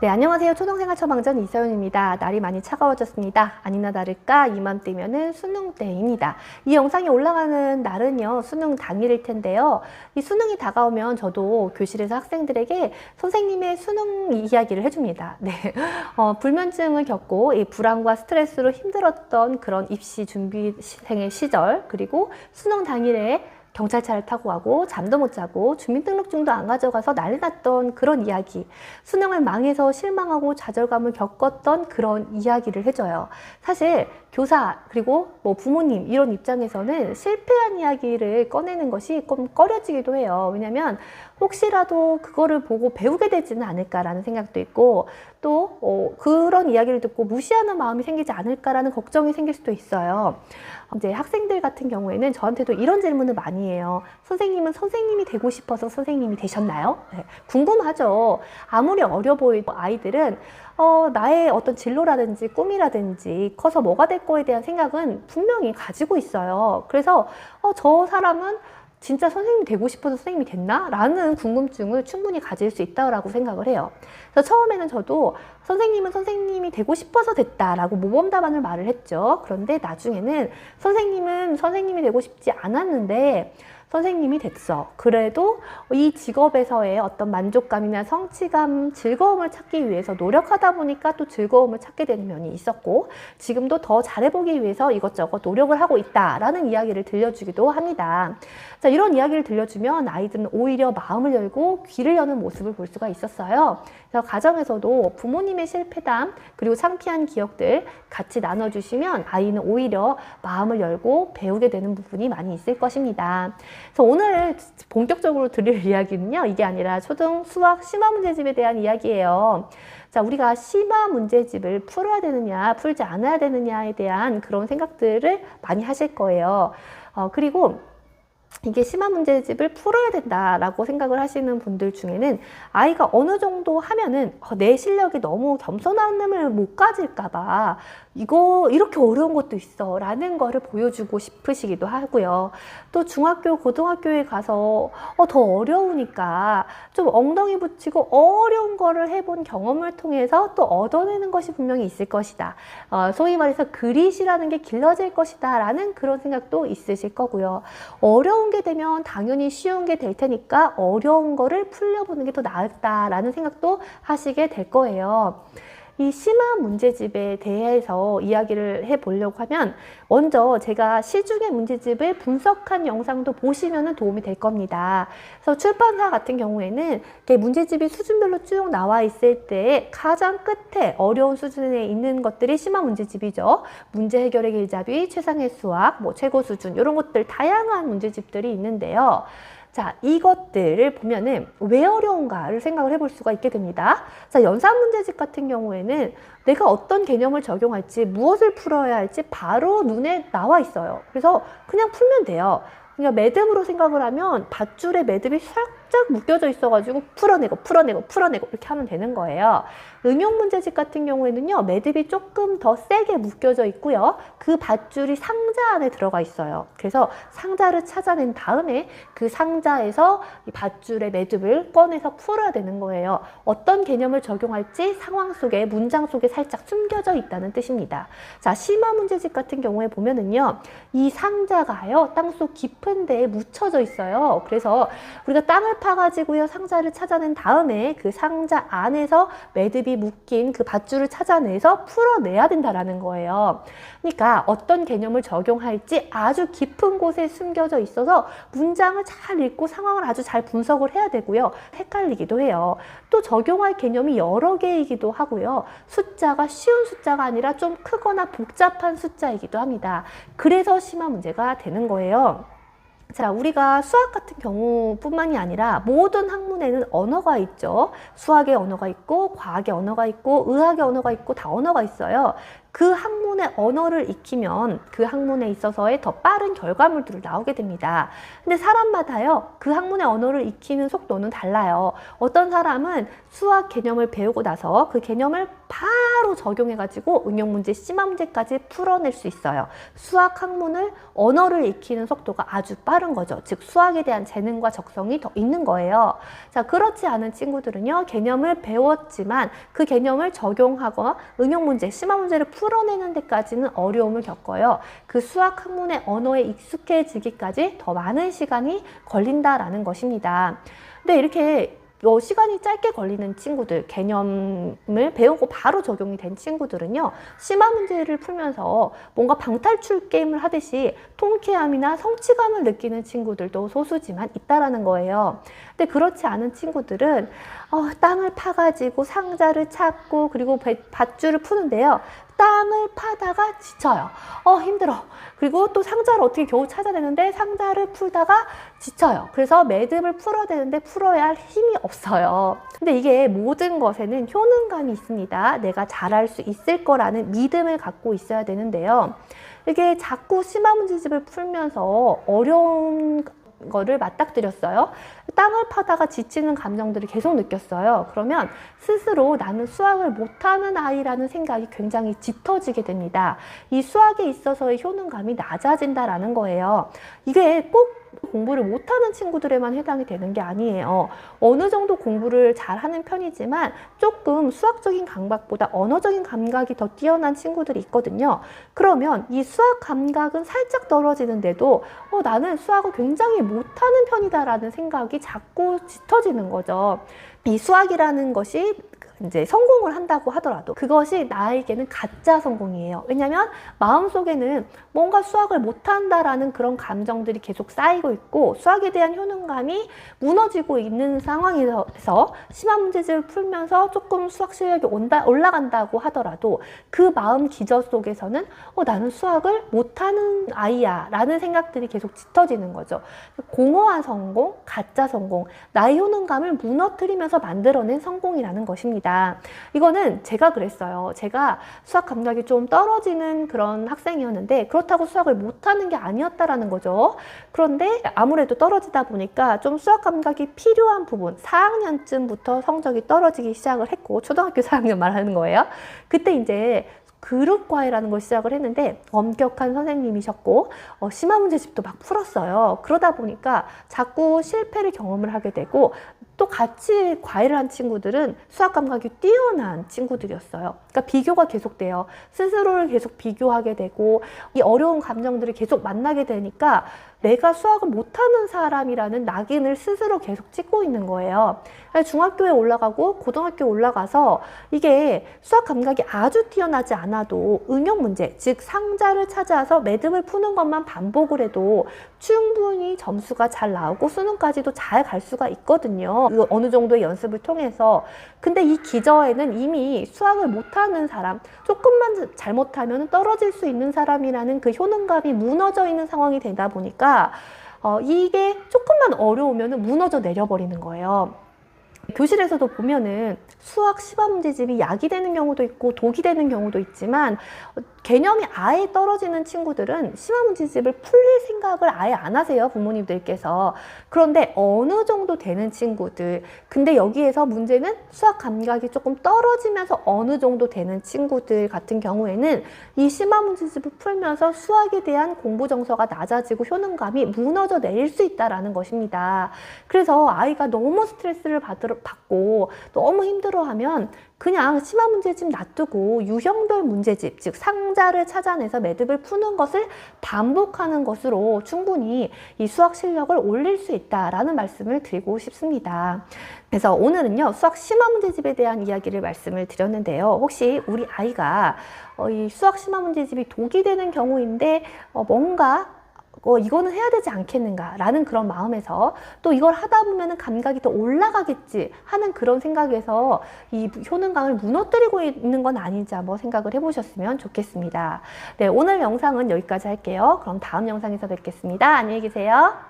네, 안녕하세요. 초등생활 처방전 이서윤입니다. 날이 많이 차가워졌습니다. 아니나 다를까 이맘때면은 수능 때입니다. 이 영상이 올라가는 날은요, 수능 당일일 텐데요. 이 수능이 다가오면 저도 교실에서 학생들에게 선생님의 수능 이야기를 해줍니다. 네, 불면증을 겪고 이 불안과 스트레스로 힘들었던 그런 입시 준비생의 시절, 그리고 수능 당일에 경찰차를 타고 가고 잠도 못 자고 주민등록증도 안 가져가서 난리 났던 그런 이야기, 수능을 망해서 실망하고 좌절감을 겪었던 그런 이야기를 해줘요. 사실 교사 그리고 뭐 부모님 이런 입장에서는 실패한 이야기를 꺼내는 것이 좀 꺼려지기도 해요. 왜냐면 혹시라도 그거를 보고 배우게 되지는 않을까라는 생각도 있고, 또 그런 이야기를 듣고 무시하는 마음이 생기지 않을까라는 걱정이 생길 수도 있어요. 이제 학생들 같은 경우에는 저한테도 이런 질문을 많이 해요. 선생님은 선생님이 되고 싶어서 선생님이 되셨나요? 네, 궁금하죠. 아무리 어려 보이도 아이들은 나의 어떤 진로라든지 꿈이라든지 커서 뭐가 될 거에 대한 생각은 분명히 가지고 있어요. 그래서 저 사람은 진짜 선생님이 되고 싶어서 선생님이 됐나? 라는 궁금증을 충분히 가질 수 있다고 생각을 해요. 그래서 처음에는 저도 선생님은 선생님이 되고 싶어서 됐다라고 모범답안을 말을 했죠. 그런데 나중에는 선생님은 선생님이 되고 싶지 않았는데 선생님이 됐어. 그래도 이 직업에서의 어떤 만족감이나 성취감, 즐거움을 찾기 위해서 노력하다 보니까 또 즐거움을 찾게 되는 면이 있었고, 지금도 더 잘해보기 위해서 이것저것 노력을 하고 있다라는 이야기를 들려주기도 합니다. 자, 이런 이야기를 들려주면 아이들은 오히려 마음을 열고 귀를 여는 모습을 볼 수가 있었어요. 그래서 가정에서도 부모님의 실패담 그리고 창피한 기억들 같이 나눠주시면 아이는 오히려 마음을 열고 배우게 되는 부분이 많이 있을 것입니다. 그래서 오늘 본격적으로 드릴 이야기는요, 이게 아니라 초등 수학 심화 문제집에 대한 이야기예요. 자, 우리가 심화 문제집을 풀어야 되느냐 풀지 않아야 되느냐에 대한 그런 생각들을 많이 하실 거예요. 그리고 이게 심화 문제집을 풀어야 된다라고 생각을 하시는 분들 중에는 아이가 어느 정도 하면은 내 실력이 너무 겸손함을 못 가질까봐 이거 이렇게 어려운 것도 있어 라는 거를 보여주고 싶으시기도 하고요. 또 중학교, 고등학교에 가서 더 어려우니까 좀 엉덩이 붙이고 어려운 거를 해본 경험을 통해서 또 얻어내는 것이 분명히 있을 것이다. 소위 말해서 그릿이라는 게 길러질 것이다 라는 그런 생각도 있으실 거고요. 어려운 게 되면 당연히 쉬운 게 될 테니까 어려운 거를 풀려보는 게 더 나을다라는 생각도 하시게 될 거예요. 이 심화 문제집에 대해서 이야기를 해보려고 하면 먼저 제가 시중의 문제집을 분석한 영상도 보시면 도움이 될 겁니다. 그래서 출판사 같은 경우에는 문제집이 수준별로 쭉 나와 있을 때 가장 끝에 어려운 수준에 있는 것들이 심화 문제집이죠. 문제 해결의 길잡이, 최상의 수학, 최고 수준 이런 것들 다양한 문제집들이 있는데요. 자, 이것들을 보면은 왜 어려운가를 생각을 해볼 수가 있게 됩니다. 자, 연산 문제집 같은 경우에는 내가 어떤 개념을 적용할지, 무엇을 풀어야 할지 바로 눈에 나와 있어요. 그래서 그냥 풀면 돼요. 그러니까 매듭으로 생각을 하면 밧줄에 매듭이 살짝 묶여져 있어가지고 풀어내고 이렇게 하면 되는 거예요. 응용 문제집 같은 경우에는요, 매듭이 조금 더 세게 묶여져 있고요. 그 밧줄이 상자 안에 들어가 있어요. 그래서 상자를 찾아낸 다음에 그 상자에서 이 밧줄의 매듭을 꺼내서 풀어야 되는 거예요. 어떤 개념을 적용할지 상황 속에, 문장 속에 살짝 숨겨져 있다는 뜻입니다. 자, 심화 문제집 같은 경우에 보면은요, 이 상자가요, 땅속 깊은 데에 묻혀져 있어요. 그래서 우리가 땅을 파가지고요, 상자를 찾아낸 다음에 그 상자 안에서 매듭이 묶인 그 밧줄을 찾아내서 풀어내야 된다라는 거예요. 그러니까 어떤 개념을 적용할지 아주 깊은 곳에 숨겨져 있어서 문장을 잘 읽고 상황을 아주 잘 분석을 해야 되고요. 헷갈리기도 해요. 또 적용할 개념이 여러 개이기도 하고요. 숫자가 쉬운 숫자가 아니라 좀 크거나 복잡한 숫자이기도 합니다. 그래서 심화 문제가 되는 거예요. 자, 우리가 수학 같은 경우뿐만이 아니라 모든 학문에는 언어가 있죠. 수학의 언어가 있고, 과학의 언어가 있고, 의학의 언어가 있고, 다 언어가 있어요. 그 학문의 언어를 익히면 그 학문에 있어서의 더 빠른 결과물들을 나오게 됩니다. 근데 사람마다요, 그 학문의 언어를 익히는 속도는 달라요. 어떤 사람은 수학 개념을 배우고 나서 그 개념을 바로 적용해가지고 응용문제, 심화문제까지 풀어낼 수 있어요. 수학 학문을 언어를 익히는 속도가 아주 빠른 거죠. 즉 수학에 대한 재능과 적성이 더 있는 거예요. 자, 그렇지 않은 친구들은요, 개념을 배웠지만 그 개념을 적용하거나 응용문제, 심화문제를 풀어내는 데까지는 어려움을 겪어요. 그 수학 학문의 언어에 익숙해지기까지 더 많은 시간이 걸린다라는 것입니다. 근데 이렇게 시간이 짧게 걸리는 친구들, 개념을 배우고 바로 적용이 된 친구들은요, 심화 문제를 풀면서 뭔가 방탈출 게임을 하듯이 통쾌함이나 성취감을 느끼는 친구들도 소수지만 있다라는 거예요. 근데 그렇지 않은 친구들은 땅을 파가지고 상자를 찾고 그리고 밧줄을 푸는데요, 땅을 파다가 지쳐요. 힘들어. 그리고 또 상자를 어떻게 겨우 찾아내는데 상자를 풀다가 지쳐요. 그래서 매듭을 풀어야 되는데 풀어야 할 힘이 없어요. 근데 이게 모든 것에는 효능감이 있습니다. 내가 잘할 수 있을 거라는 믿음을 갖고 있어야 되는데요. 이게 자꾸 심화 문제집을 풀면서 어려운 거를 맞닥뜨렸어요. 땅을 파다가 지치는 감정들을 계속 느꼈어요. 그러면 스스로 나는 수학을 못하는 아이라는 생각이 굉장히 짙어지게 됩니다. 이 수학에 있어서의 효능감이 낮아진다라는 거예요. 이게 꼭 공부를 못하는 친구들에만 해당이 되는 게 아니에요. 어느 정도 공부를 잘하는 편이지만 조금 수학적인 감각보다 언어적인 감각이 더 뛰어난 친구들이 있거든요. 그러면 이 수학 감각은 살짝 떨어지는데도 나는 수학을 굉장히 못하는 편이다라는 생각이 자꾸 짙어지는 거죠. 이 수학이라는 것이 이제 성공을 한다고 하더라도 그것이 나에게는 가짜 성공이에요. 왜냐하면 마음속에는 뭔가 수학을 못한다라는 그런 감정들이 계속 쌓이고 있고 수학에 대한 효능감이 무너지고 있는 상황에서 심화 문제집을 풀면서 조금 수학 실력이 올라간다고 하더라도 그 마음 기저 속에서는 나는 수학을 못하는 아이야 라는 생각들이 계속 짙어지는 거죠. 공허한 성공, 가짜 성공, 나의 효능감을 무너뜨리면서 만들어낸 성공이라는 것입니다. 이거는 제가 그랬어요. 제가 수학 감각이 좀 떨어지는 그런 학생이었는데 그렇다고 수학을 못하는 게 아니었다라는 거죠. 그런데 아무래도 떨어지다 보니까 좀 수학 감각이 필요한 부분 4학년쯤부터 성적이 떨어지기 시작을 했고 초등학교 4학년 말하는 거예요. 그때 이제 그룹과외라는 걸 시작을 했는데 엄격한 선생님이셨고 심화 문제집도 막 풀었어요. 그러다 보니까 자꾸 실패를 경험을 하게 되고 또 같이 과외를 한 친구들은 수학 감각이 뛰어난 친구들이었어요. 그러니까 비교가 계속돼요. 스스로를 계속 비교하게 되고 이 어려운 감정들을 계속 만나게 되니까 내가 수학을 못하는 사람이라는 낙인을 스스로 계속 찍고 있는 거예요. 중학교에 올라가고 고등학교에 올라가서 이게 수학 감각이 아주 뛰어나지 않아도 응용 문제, 즉 상자를 찾아서 매듭을 푸는 것만 반복을 해도 충분히 점수가 잘 나오고 수능까지도 잘 갈 수가 있거든요. 이거 어느 정도의 연습을 통해서. 근데 이 기저에는 이미 수학을 못하는 사람, 조금만 잘못하면 떨어질 수 있는 사람이라는 그 효능감이 무너져 있는 상황이 되다 보니까 이게 조금만 어려우면 무너져 내려버리는 거예요. 교실에서도 보면은 수학 심화 문제집이 약이 되는 경우도 있고 독이 되는 경우도 있지만 개념이 아예 떨어지는 친구들은 심화 문제집을 풀릴 생각을 아예 안 하세요, 부모님들께서. 그런데 어느 정도 되는 친구들, 근데 여기에서 문제는 수학 감각이 조금 떨어지면서 어느 정도 되는 친구들 같은 경우에는 이 심화 문제집을 풀면서 수학에 대한 공부 정서가 낮아지고 효능감이 무너져 내릴 수 있다는 것입니다. 그래서 아이가 너무 스트레스를 받고 너무 힘들어하면 그냥 심화 문제집 놔두고 유형별 문제집, 즉 상자를 찾아내서 매듭을 푸는 것을 반복하는 것으로 충분히 이 수학 실력을 올릴 수 있다라는 말씀을 드리고 싶습니다. 그래서 오늘은요, 수학 심화 문제집에 대한 이야기를 말씀을 드렸는데요. 혹시 우리 아이가 이 수학 심화 문제집이 독이 되는 경우인데 뭔가 이거는 해야 되지 않겠는가 라는 그런 마음에서 또 이걸 하다 보면 감각이 더 올라가겠지 하는 그런 생각에서 이 효능감을 무너뜨리고 있는 건 아닌지 한번 생각을 해보셨으면 좋겠습니다. 네, 오늘 영상은 여기까지 할게요. 그럼 다음 영상에서 뵙겠습니다. 안녕히 계세요.